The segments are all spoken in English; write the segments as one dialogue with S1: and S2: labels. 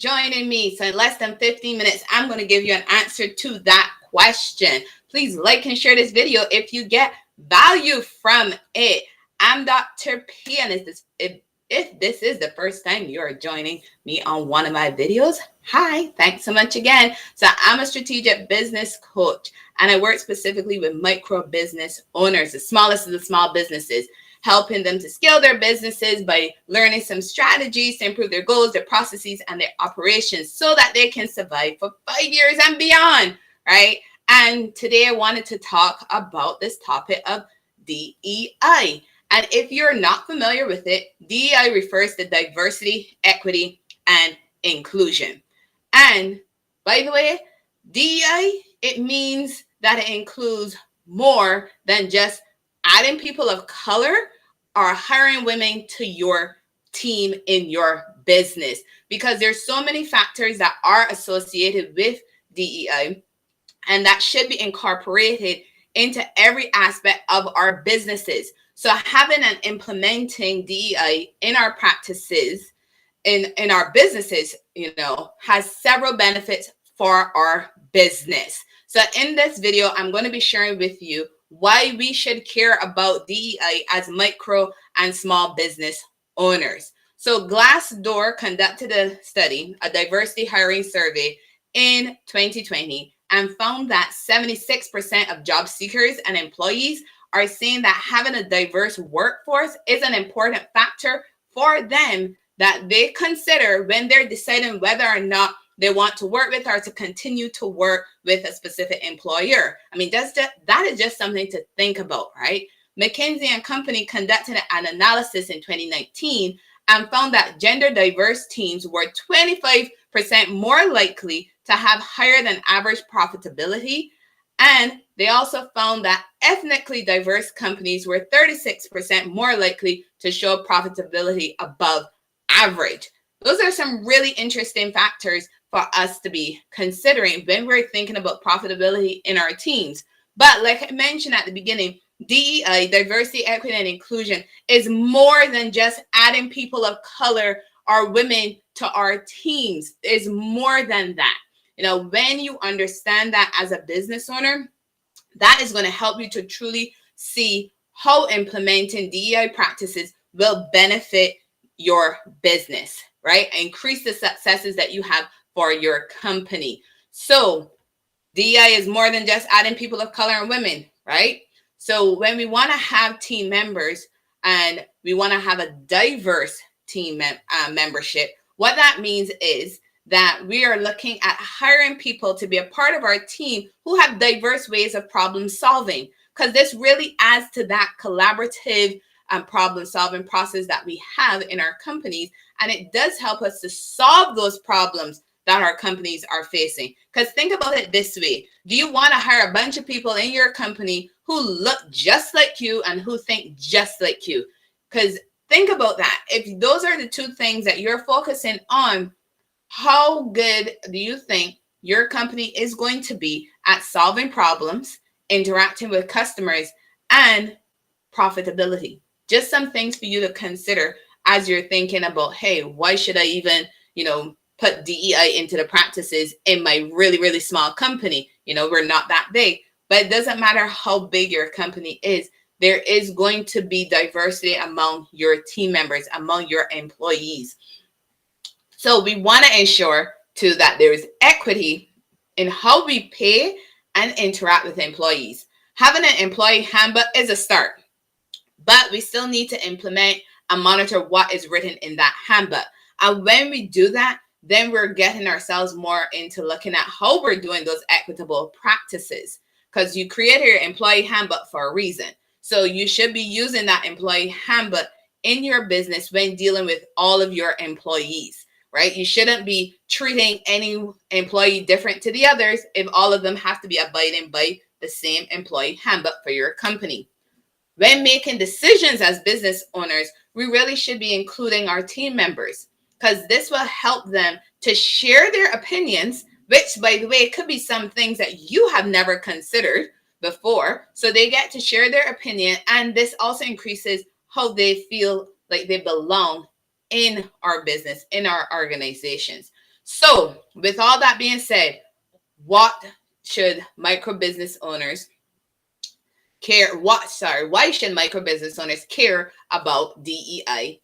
S1: joining me. So in less than 15 minutes, I'm going to give you an answer to that question. Please like and share this video if you get value from it. I'm Dr. P, and if this is the first time you're joining me on one of my videos, hi, thanks so much again. So I'm a strategic business coach, and I work specifically with micro business owners, the smallest of the small businesses, helping them to scale their businesses by learning some strategies to improve their goals, their processes, and their operations so that they can survive for 5 years and beyond, right? And today I wanted to talk about this topic of DEI. And if you're not familiar with it, DEI refers to diversity, equity, and inclusion. And by the way, DEI, it means that it includes more than just adding people of color or hiring women to your team in your business, because there's so many factors that are associated with DEI and that should be incorporated into every aspect of our businesses. So having and implementing DEI in our practices, in our businesses, has several benefits for our business. So in this video, I'm going to be sharing with you why we should care about DEI as micro and small business owners. So Glassdoor conducted a study, a diversity hiring survey in 2020, and found that 76% of job seekers and employees are saying that having a diverse workforce is an important factor for them that they consider when they're deciding whether or not they want to work with or to continue to work with a specific employer. I mean, that is just something to think about, right? McKinsey and Company conducted an analysis in 2019 and found that gender diverse teams were 25% more likely to have higher than average profitability. And they also found that ethnically diverse companies were 36% more likely to show profitability above average. Those are some really interesting factors for us to be considering when we're thinking about profitability in our teams. But like I mentioned at the beginning, DEI, diversity, equity, and inclusion, is more than just adding people of color or women to our teams. It's more than that. When you understand that as a business owner, that is going to help you to truly see how implementing DEI practices will benefit your business, right? Increase the successes that you have for your company. So DEI is more than just adding people of color and women, right? So when we want to have team members and we want to have a diverse team membership, what that means is that we are looking at hiring people to be a part of our team who have diverse ways of problem solving, because this really adds to that collaborative problem solving process that we have in our companies. And it does help us to solve those problems that our companies are facing. Because think about it this way. Do you want to hire a bunch of people in your company who look just like you and who think just like you? Because think about that. If those are the two things that you're focusing on, how good do you think your company is going to be at solving problems, interacting with customers, and profitability? Just some things for you to consider as you're thinking about, hey, why should I even, put DEI into the practices in my really, really small company? We're not that big, but it doesn't matter how big your company is. There is going to be diversity among your team members, among your employees. So we want to ensure too that there is equity in how we pay and interact with employees. Having an employee handbook is a start, but we still need to implement and monitor what is written in that handbook. And when we do that, then we're getting ourselves more into looking at how we're doing those equitable practices, because you created your employee handbook for a reason. So you should be using that employee handbook in your business when dealing with all of your employees, right? You shouldn't be treating any employee different to the others if all of them have to be abiding by the same employee handbook for your company. When making decisions as business owners, we really should be including our team members, because this will help them to share their opinions, which, by the way, could be some things that you have never considered before. So they get to share their opinion, and this also increases how they feel like they belong in our business, in our organizations. So with all that being said, what should micro business owners care? Why should micro business owners care about DEI?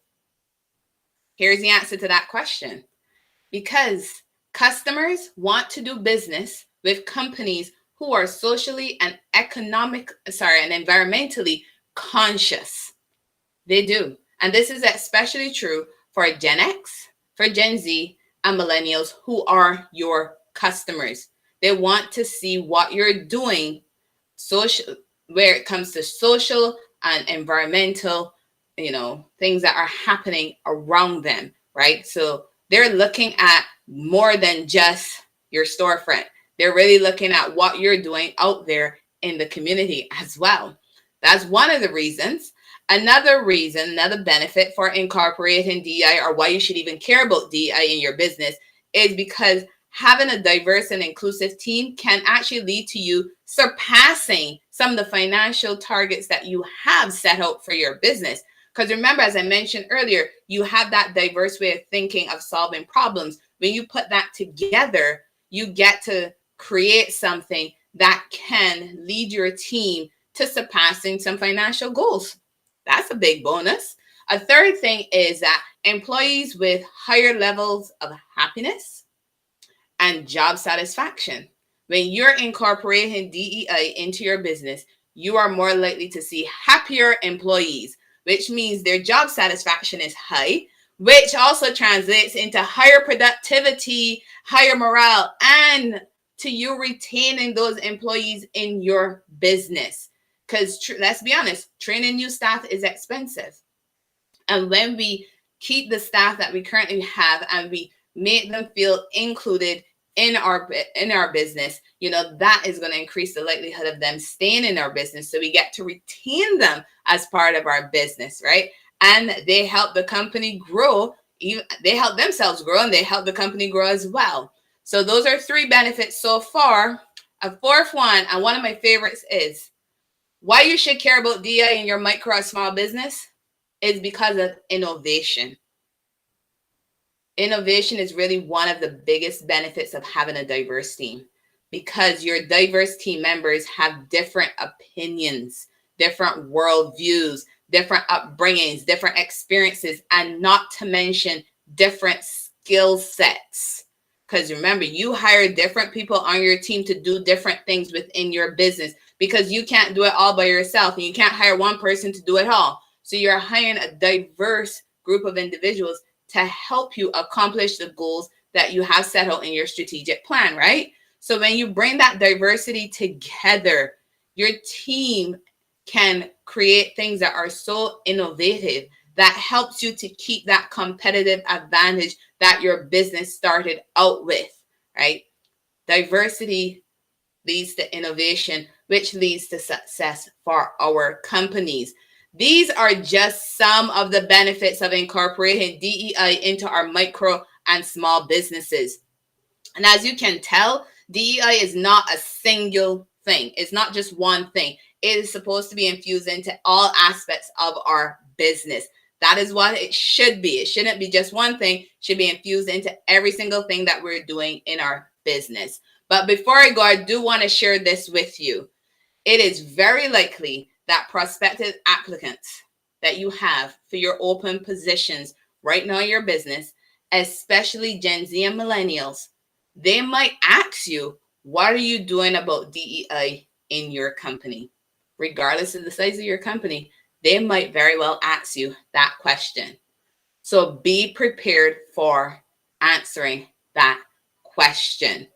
S1: Here's the answer to that question. Because customers want to do business with companies who are socially and environmentally conscious. They do. And this is especially true for Gen X, for Gen Z, and millennials who are your customers. They want to see what you're doing social where it comes to social and environmental, things that are happening around them, right? So they're looking at more than just your storefront. They're really looking at what you're doing out there in the community as well. That's one of the reasons. Another reason, another benefit for incorporating DEI, or why you should even care about DEI in your business, is because having a diverse and inclusive team can actually lead to you surpassing some of the financial targets that you have set out for your business. Because remember, as I mentioned earlier, you have that diverse way of thinking of solving problems. When you put that together, you get to create something that can lead your team to surpassing some financial goals. That's a big bonus. A third thing is that employees with higher levels of happiness and job satisfaction. When you're incorporating DEI into your business, you are more likely to see happier employees, which means their job satisfaction is high, which also translates into higher productivity, higher morale, and to you retaining those employees in your business. Because let's be honest, training new staff is expensive. And when we keep the staff that we currently have and we make them feel included in our business, that is going to increase the likelihood of them staying in our business. So we get to retain them as part of our business, right? And they help the company grow. They help themselves grow, and they help the company grow as well. So those are 3 benefits so far. A fourth one, and one of my favorites, is why you should care about DEI in your micro or small business is because of innovation. Innovation is really one of the biggest benefits of having a diverse team, because your diverse team members have different opinions, different worldviews, different upbringings, different experiences, and not to mention different skill sets. Because remember, you hire different people on your team to do different things within your business, because you can't do it all by yourself, and you can't hire one person to do it all. So you're hiring a diverse group of individuals to help you accomplish the goals that you have set out in your strategic plan, right? So when you bring that diversity together, your team can create things that are so innovative that helps you to keep that competitive advantage that your business started out with, right? Diversity leads to innovation, which leads to success for our companies. These are just some of the benefits of incorporating DEI into our micro and small businesses. And as you can tell, DEI is not a single thing. It's not just one thing. It is supposed to be infused into all aspects of our business. That is what it should be. It shouldn't be just one thing. It should be infused into every single thing that we're doing in our business. But before I go, I do want to share this with you. It is very likely that prospective applicants that you have for your open positions right now in your business, especially Gen Z and millennials, they might ask you, what are you doing about DEI in your company? Regardless of the size of your company, they might very well ask you that question. So be prepared for answering that question.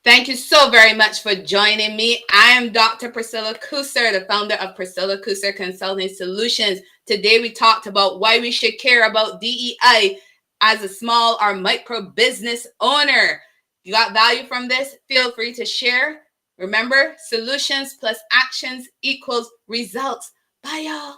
S1: Thank you so very much for joining me. I am Dr. Priscilla Kuser, the founder of Priscilla Kuser Consulting Solutions. Today we talked about why we should care about DEI as a small or micro business owner. If you got value from this, feel free to share. Remember, solutions plus actions equals results. Bye, y'all.